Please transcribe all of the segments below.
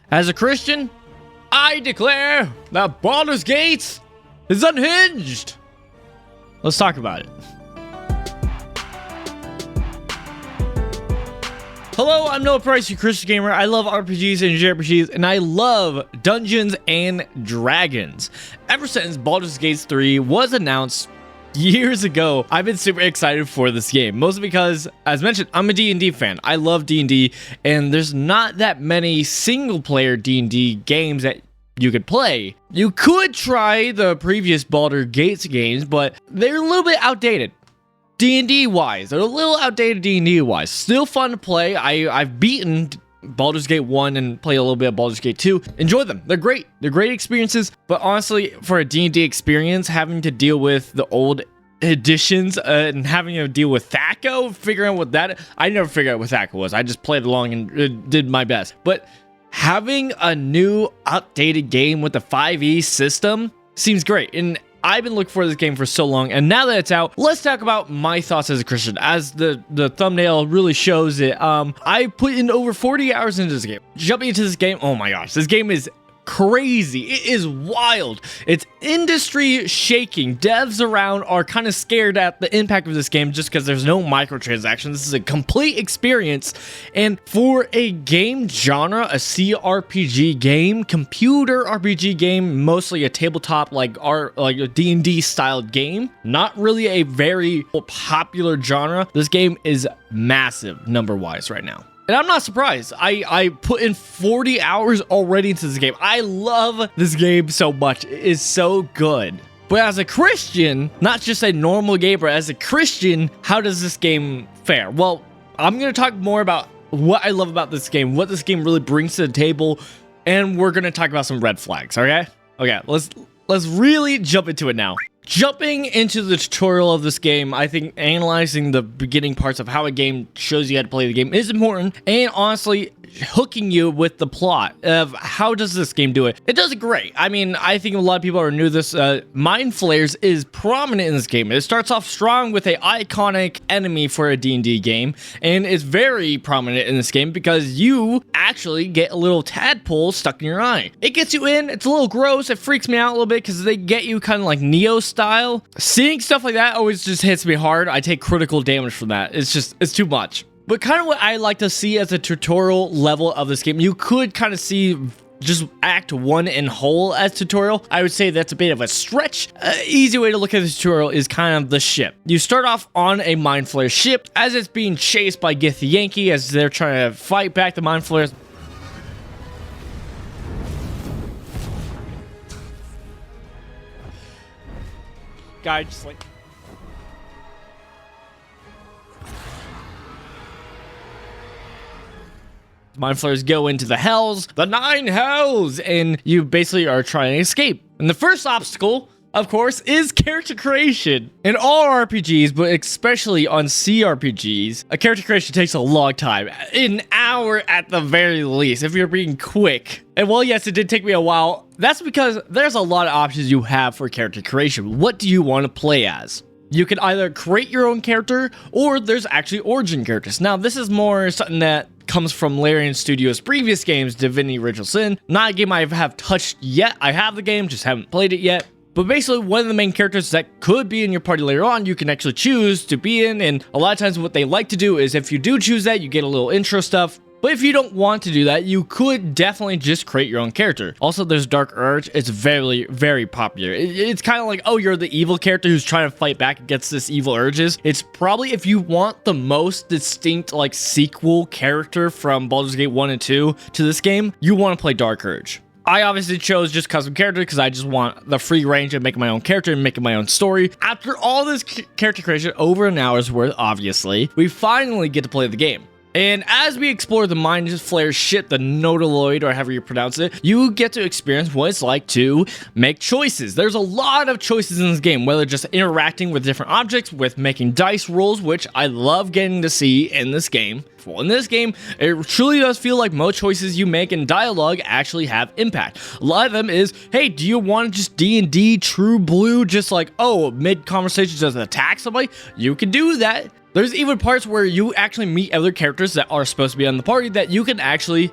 As a Christian, I declare that Baldur's Gate is unhinged. Let's talk about it. Hello, I'm Noah Price, your Christian gamer. I love RPGs and JRPGs, and I love Dungeons and Dragons. Ever since Baldur's Gate 3 was announced years ago, I've been super excited for this game, mostly because, as mentioned, I'm a D&D fan. I love D&D, and there's not that many single-player D&D games that you could play. You could try the previous Baldur's Gate games, but they're a little bit outdated. D&D wise, they're a little outdated D&D wise. Still fun to play. I've beaten Baldur's Gate 1 and played a little bit of Baldur's Gate 2. Enjoy them. They're great. They're great experiences. But honestly, for a D&D experience, having to deal with the old editions and having to deal with THAC0, figuring out what that... I never figured out what THAC0 was. I just played along and did my best. But having a new updated game with the 5e system seems great. And I've been looking for this game for so long, and now that it's out, let's talk about my thoughts as a Christian. As the thumbnail really shows it, I put in over 40 hours into this game. Jumping into this game, oh my gosh, this game is crazy. It is wild. It's industry shaking. Devs around are kind of scared at the impact of this game just because there's no microtransactions. This is a complete experience, and for a game genre, a CRPG game, computer RPG game, mostly a tabletop like a D&D styled game, not really a very popular genre. This game is massive number wise right now. And I'm not surprised. I put in 40 hours already into this game. I love this game so much. It is so good. But as a Christian, not just a normal gamer, as a Christian, how does this game fare? Well, I'm going to talk more about what I love about this game, what this game really brings to the table, and we're going to talk about some red flags, okay? Okay, let's really jump into it now. Jumping into the tutorial of this game, I think analyzing the beginning parts of how a game shows you how to play the game is important, and honestly, hooking you with the plot of how does this game do it. It does it great. I mean, I think a lot of people are new to this. Mind Flayers is prominent in this game. It starts off strong with a iconic enemy for a D&D game, and it's very prominent in this game because you actually get a little tadpole stuck in your eye. It gets you in. It's a little gross. It freaks me out a little bit because they get you kind of like Neo style. Seeing stuff like that always just hits me hard. I take critical damage from that. It's too much. But kind of what I like to see as a tutorial level of this game, you could kind of see just Act 1 in whole as tutorial. I would say that's a bit of a stretch. Easy way to look at the tutorial is kind of the ship. You start off on a Mind Flayer ship as it's being chased by Githyanki as they're trying to fight back the Mind Flayers. Guy just like... Mind Flayers go into the hells, the 9 hells, and you basically are trying to escape. And the first obstacle, of course, is character creation. In all RPGs, but especially on CRPGs, a character creation takes a long time. An hour at the very least, if you're being quick. And while yes, it did take me a while, that's because there's a lot of options you have for character creation. What do you want to play as? You can either create your own character, or there's actually origin characters. Now, this is more something that comes from Larian Studios' previous games, Divinity Original Sin. Not a game I have touched yet. I have the game, just haven't played it yet. But basically, one of the main characters that could be in your party later on, you can actually choose to be in. And a lot of times what they like to do is if you do choose that, you get a little intro stuff. But if you don't want to do that, you could definitely just create your own character. Also, there's Dark Urge. It's very, very popular. It's kind of like, oh, you're the evil character who's trying to fight back against this evil urges. It's probably, if you want the most distinct, like, sequel character from Baldur's Gate 1 and 2 to this game, you want to play Dark Urge. I obviously chose just custom character because I just want the free range of making my own character and making my own story. After all this character creation, over an hour's worth, obviously, we finally get to play the game. And as we explore the Mind Flayer ship, the Nodaloid, or however you pronounce it, you get to experience what it's like to make choices. There's a lot of choices in this game, whether just interacting with different objects, with making dice rolls, which I love getting to see in this game. Well, in this game, it truly does feel like most choices you make in dialogue actually have impact. A lot of them is, hey, do you want to just D&D true blue, just like, oh, mid-conversation just attack somebody? You can do that. There's even parts where you actually meet other characters that are supposed to be on the party that you can actually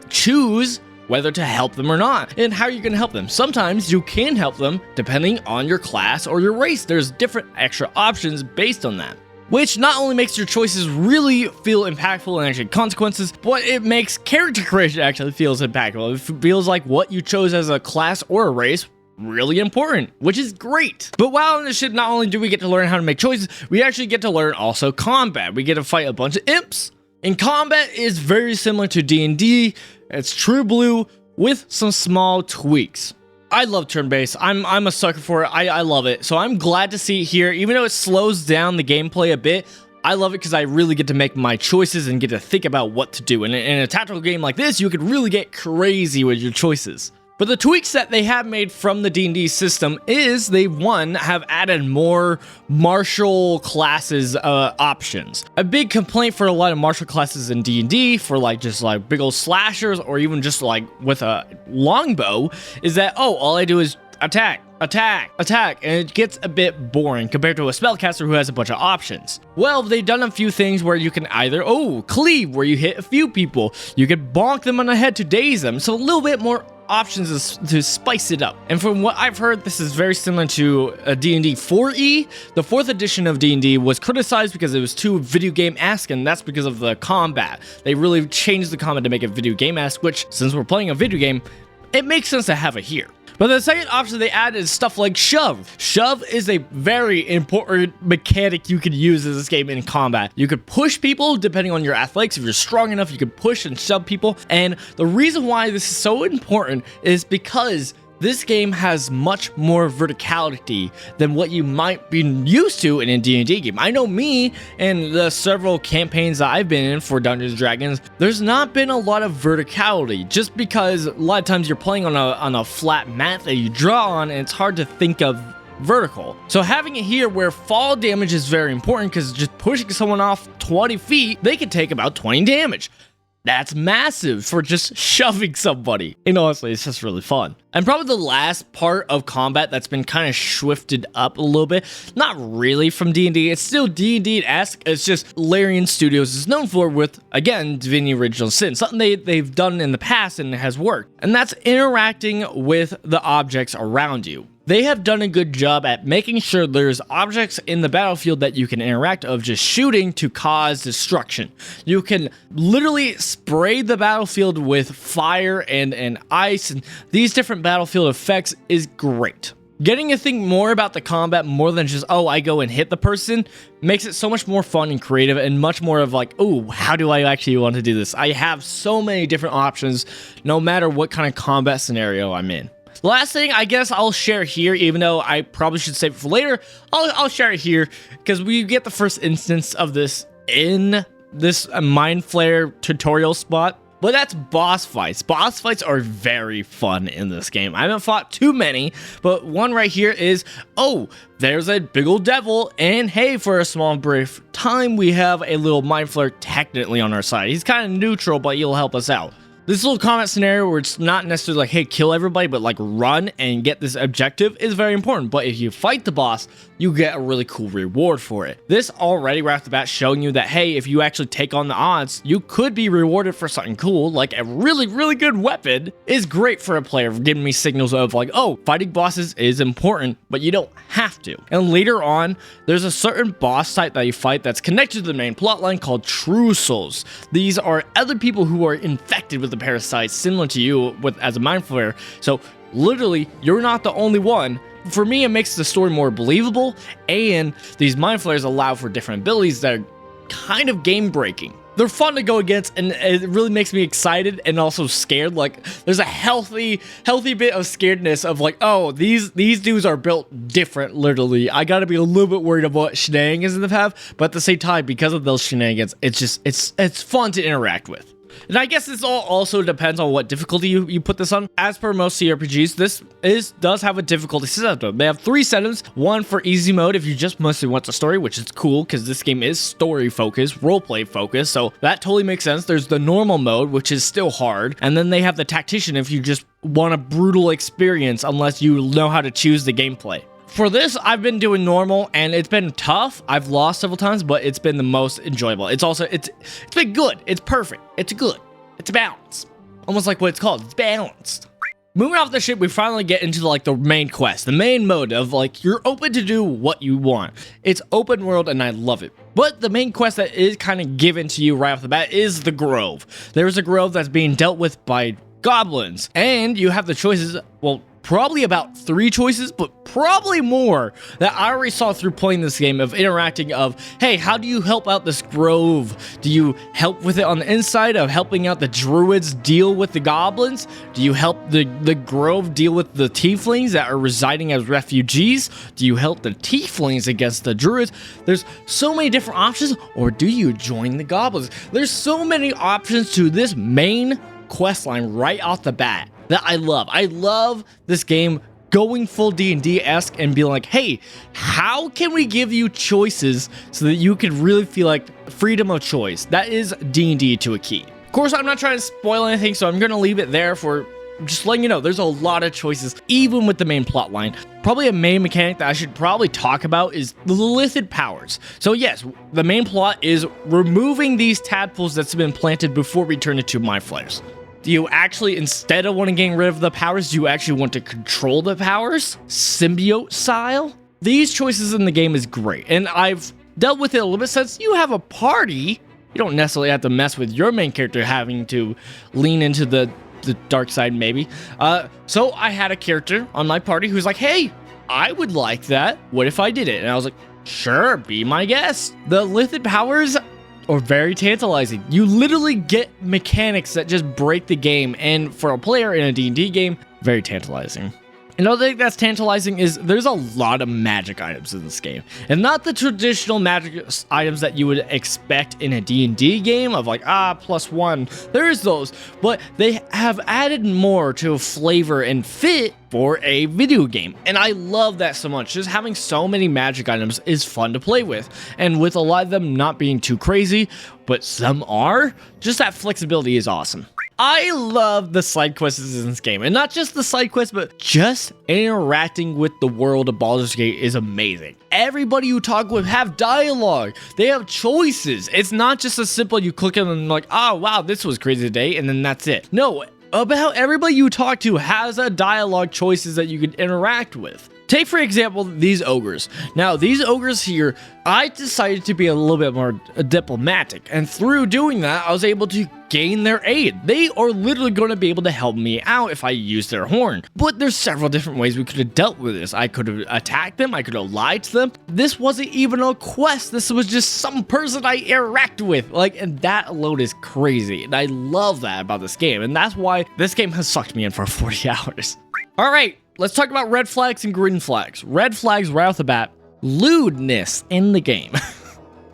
choose whether to help them or not. And how are you going to help them? Sometimes you can help them depending on your class or your race. There's different extra options based on that, which not only makes your choices really feel impactful and actually consequences, but it makes character creation actually feels impactful. It feels like what you chose as a class or a race really important, which is great. But while on this ship, not only do we get to learn how to make choices, we actually get to learn also combat. We get to fight a bunch of imps. And combat is very similar to D&D. It's true blue with some small tweaks. I love turn-based. I'm a sucker for it. I love it. So I'm glad to see it here. Even though it slows down the gameplay a bit, I love it because I really get to make my choices and get to think about what to do. And in a tactical game like this, you could really get crazy with your choices. But the tweaks that they have made from the D&D system is they, one, have added more martial classes options. A big complaint for a lot of martial classes in D&D for like just like big old slashers or even just like with a longbow is that, oh, all I do is attack, attack, attack, and it gets a bit boring compared to a spellcaster who has a bunch of options. Well, they've done a few things where you can either, cleave, where you hit a few people. You could bonk them on the head to daze them, so a little bit more options to spice it up. And from what I've heard, this is very similar to D&D 4E. The 4th edition of D&D was criticized because it was too video game-esque, and that's because of the combat. They really changed the combat to make it video game-esque, which, since we're playing a video game, it makes sense to have it here. But the second option they add is stuff like shove. Shove is a very important mechanic you could use in this game in combat. You could push people depending on your athletics. If you're strong enough, you could push and shove people. And the reason why this is so important is because this game has much more verticality than what you might be used to in a D&D game. I know me and the several campaigns that I've been in for Dungeons & Dragons, there's not been a lot of verticality just because a lot of times you're playing on a flat mat that you draw on and it's hard to think of vertical. So having it here where fall damage is very important because just pushing someone off 20 feet, they can take about 20 damage. That's massive for just shoving somebody. And honestly, it's just really fun. And probably the last part of combat that's been kind of shifted up a little bit, not really from D&D, it's still D&D-esque, it's just Larian Studios is known for with, again, Divinity Original Sin, something they've done in the past and it has worked. And that's interacting with the objects around you. They have done a good job at making sure there's objects in the battlefield that you can interact of just shooting to cause destruction. You can literally spray the battlefield with fire and ice, and these different battlefield effects is great. Getting to think more about the combat more than just, I go and hit the person, makes it so much more fun and creative and much more of like, how do I actually want to do this? I have so many different options no matter what kind of combat scenario I'm in. The last thing I guess I'll share here, even though I probably should save it for later, I'll share it here because we get the first instance of this in this Mind Flare tutorial spot. But that's boss fights. Boss fights are very fun in this game. I haven't fought too many, but one right here is, there's a big old devil, and hey, for a small brief time, we have a little Mind Flare technically on our side. He's kind of neutral, but he'll help us out. This little combat scenario where it's not necessarily like, hey, kill everybody, but like run and get this objective is very important. But if you fight the boss, you get a really cool reward for it. This already right off the bat showing you that, hey, if you actually take on the odds, you could be rewarded for something cool, like a really, really good weapon is great for a player, giving me signals of like, fighting bosses is important, but you don't have to. And later on, there's a certain boss type that you fight that's connected to the main plotline called True Souls. These are other people who are infected with the parasites similar to you as a Mind Flare. So literally, you're not the only one. For me, it makes the story more believable, and these Mind Flayers allow for different abilities that are kind of game breaking. They're fun to go against, and it really makes me excited and also scared. Like, there's a healthy bit of scaredness of like, these dudes are built different, literally. I gotta be a little bit worried about what shenanigans they have, but at the same time, because of those shenanigans, it's fun to interact with. And I guess this all also depends on what difficulty you put this on. As per most CRPGs, this does have a difficulty system. They have 3 settings. One for easy mode if you just mostly want the story, which is cool because this game is story focused, roleplay focused, so that totally makes sense. There's the normal mode, which is still hard, and then they have the tactician if you just want a brutal experience unless you know how to choose the gameplay. For this, I've been doing normal, and it's been tough. I've lost several times, but it's been the most enjoyable. It's been good. It's perfect. It's good. It's a balance. almost like what it's called. It's balanced. Moving off the ship, we finally get into like the main quest, the main mode of like you're open to do what you want. It's open world and I love it. But the main quest that is kind of given to you right off the bat is the Grove. There's a grove that's being dealt with by goblins, and you have the choices, well, probably about 3 choices, but probably more that I already saw through playing this game of interacting of, hey, how do you help out this grove? Do you help with it on the inside of helping out the druids deal with the goblins? Do you help the grove deal with the tieflings that are residing as refugees? Do you help the tieflings against the druids? There's so many different options. Or do you join the goblins? There's so many options to this main quest line right off the bat that I love. I love this game going full D&D-esque and being like, hey, how can we give you choices so that you can really feel like freedom of choice? That is D&D to a key. Of course, I'm not trying to spoil anything, so I'm going to leave it there for just letting you know there's a lot of choices, even with the main plot line. Probably a main mechanic that I should probably talk about is the lithid powers. So yes, the main plot is removing these tadpoles that's been planted before we turn into mind flayers. Do you actually, instead of wanting to get rid of the powers, do you actually want to control the powers? Symbiote style? These choices in the game is great, and I've dealt with it a little bit since you have a party. You don't necessarily have to mess with your main character having to lean into the dark side, maybe. So I had a character on my party who's like, hey, I would like that. What if I did it? And I was like, sure, be my guest. The lithid powers are very tantalizing. You literally get mechanics that just break the game, and for a player in a D&D game, very tantalizing. Another thing that's tantalizing is there's a lot of magic items in this game, and not the traditional magic items that you would expect in a D&D game of like, +1. There's those, but they have added more to a flavor and fit for a video game, and I love that so much. Just having so many magic items is fun to play with, and with a lot of them not being too crazy, but some are, just that flexibility is awesome. I love the side quests in this game, and not just the side quests, but just interacting with the world of Baldur's Gate is amazing. Everybody you talk with have dialogue. They have choices. It's not just as simple you click on and like, oh wow, this was crazy today, and then that's it. No, about everybody you talk to has a dialogue choices that you can interact with. Take, for example, these ogres. Now, these ogres here, I decided to be a little bit more diplomatic, and through doing that, I was able to gain their aid. They are literally going to be able to help me out if I use their horn. But there's several different ways we could have dealt with this. I could have attacked them, I could have lied to them. This wasn't even a quest. This was just some person I interact with. And that alone is crazy, and I love that about this game, and that's why this game has sucked me in for 40 hours. All right. Let's talk about red flags and green flags. Red flags right off the bat, lewdness in the game.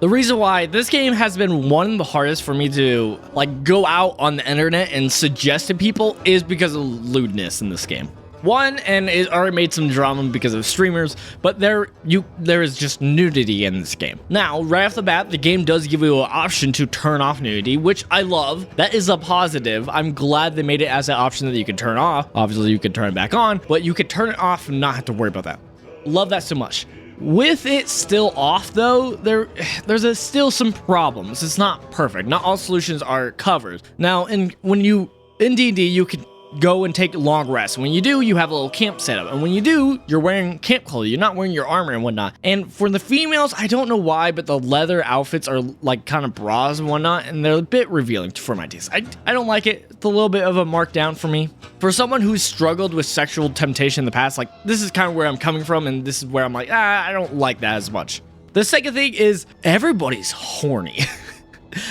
The reason why this game has been one of the hardest for me to go out on the internet and suggest to people is because of lewdness in this game. One, and it already made some drama because of streamers, but there is just nudity in this game. Now, right off the bat, the game does give you an option to turn off nudity, which I love. That is a positive. I'm glad they made it as an option that you can turn off. Obviously, you can turn it back on, but you can turn it off and not have to worry about that. Love that so much. With it still off, though, there's still some problems. It's not perfect. Not all solutions are covered. Now, in D&D, you can go and take long rests. When you do, you have a little camp set up, and when you do, you're wearing camp clothes. You're not wearing your armor and whatnot. And for the females, I don't know why, but the leather outfits are kind of bras and whatnot, and they're a bit revealing for my taste. I don't like it. It's a little bit of a markdown for me. For someone who's struggled with sexual temptation in the past, this is kind of where I'm coming from, and this is where I'm like, I don't like that as much. The second thing is everybody's horny.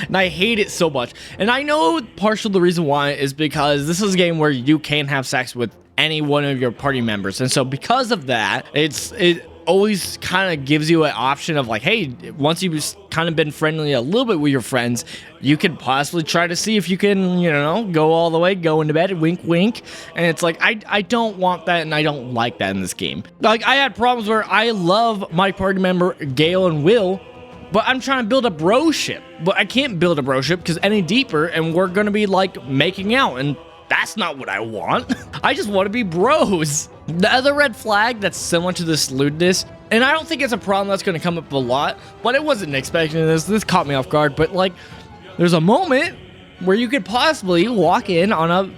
And I hate it so much. And I know partial the reason why is because this is a game where you can have sex with any one of your party members. And so because of that, it always kind of gives you an option of hey, once you've kind of been friendly a little bit with your friends, you could possibly try to see if you can, go all the way, go into bed, wink, wink. And it's I don't want that, and I don't like that in this game. I had problems where I love my party member, Gale and Will, but I'm trying to build a broship. But I can't build a broship because any deeper and we're going to be making out. And that's not what I want. I just want to be bros. The other red flag that's similar to this lewdness, and I don't think it's a problem that's going to come up a lot, but I wasn't expecting this. This caught me off guard. But there's a moment where you could possibly walk in on a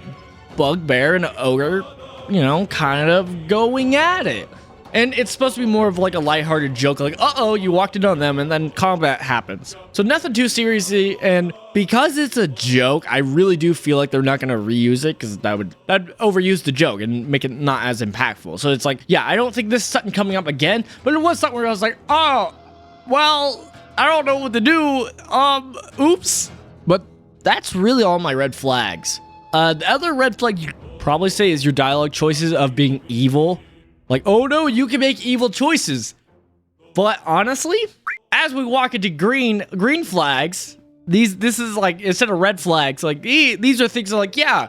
bugbear and an ogre, you know, kind of going at it. And it's supposed to be more of like a lighthearted joke, like, uh-oh, you walked in on them, and then combat happens. So nothing too seriously, and because it's a joke, I really do feel like they're not going to reuse it, because that'd overuse the joke and make it not as impactful. So it's like, yeah, I don't think this is something coming up again, but it was something where I was like, oh, well, I don't know what to do, oops. But that's really all my red flags. The other red flag you probably say is your dialogue choices of being evil. Like, oh no, you can make evil choices. But honestly, as we walk into green flags, this is like, instead of red flags, like these are things that are like, yeah,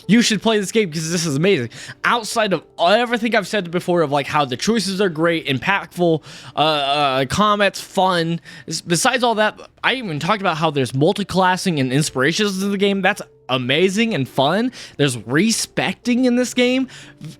you should play this game because this is amazing. Outside of everything I've said before of like how the choices are great, impactful, combat's fun. Besides all that, I even talked about how there's multi-classing and inspirations in the game. That's amazing and fun. There's respecting in this game.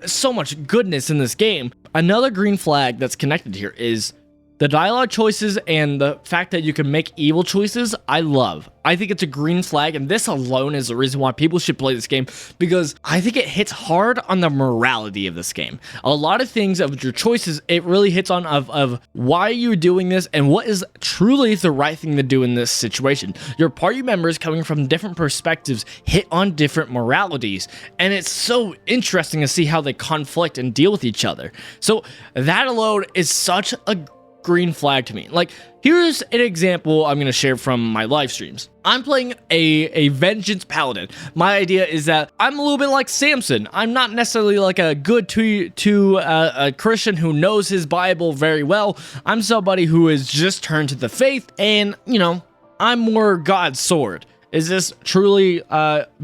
So much goodness in this game. Another green flag that's connected here is the dialogue choices and the fact that you can make evil choices. I love. I think it's a green flag, and this alone is the reason why people should play this game, because I think it hits hard on the morality of this game. A lot of things of your choices, it really hits on of why you're doing this and what is truly the right thing to do in this situation. Your party members coming from different perspectives hit on different moralities, and it's so interesting to see how they conflict and deal with each other. So that alone is such a green flag to me. Like, here's an example I'm going to share from my live streams. I'm playing a vengeance paladin. My idea is that I'm a little bit like Samson. I'm not necessarily like a good to a Christian who knows his Bible very well. I'm somebody who has just turned to the faith, and, you know, I'm more God's sword. Is this truly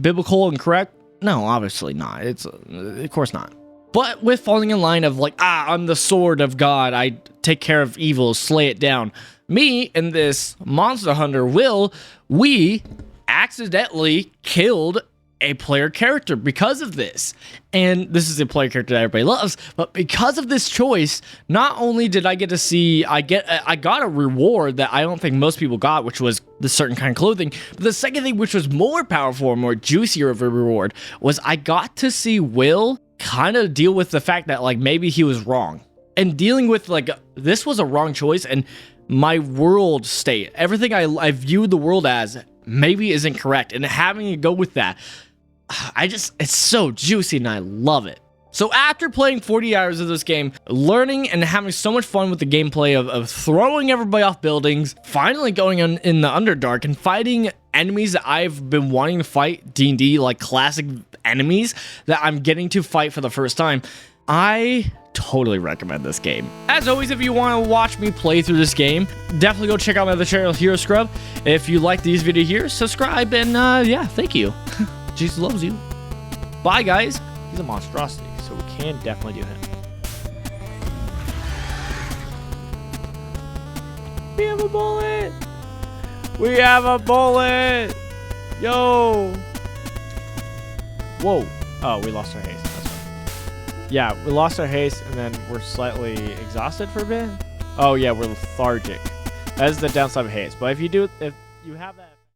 biblical and correct? No, obviously not. It's of course not. But with falling in line of like, I'm the sword of God, I take care of evil, slay it down. Me and this monster hunter, Will, we accidentally killed a player character because of this. And this is a player character that everybody loves, but because of this choice, not only did I get to see, I got a reward that I don't think most people got, which was the certain kind of clothing. But the second thing, which was more powerful and more juicier of a reward, was I got to see Will kind of deal with the fact that like maybe he was wrong, and dealing with like this was a wrong choice, and my world state, everything I viewed the world as, maybe isn't correct, and having to go with that, it's so juicy and I love it. So after playing 40 hours of this game, learning and having so much fun with the gameplay of throwing everybody off buildings, finally going in the Underdark and fighting enemies that I've been wanting to fight, D&D, like classic enemies that I'm getting to fight for the first time, I totally recommend this game. As always, if you want to watch me play through this game, definitely go check out my other channel, Hero Scrub. If you like these videos here, subscribe, and yeah, thank you. Jesus loves you. Bye, guys. He's a monstrosity, so we can definitely do him. We have a bullet! We have a bullet! Yo! Whoa. Oh, we lost our haste. That's right. Yeah, we lost our haste, and then we're slightly exhausted for a bit. Oh, yeah, we're lethargic. That is the downside of haste. But if you have that...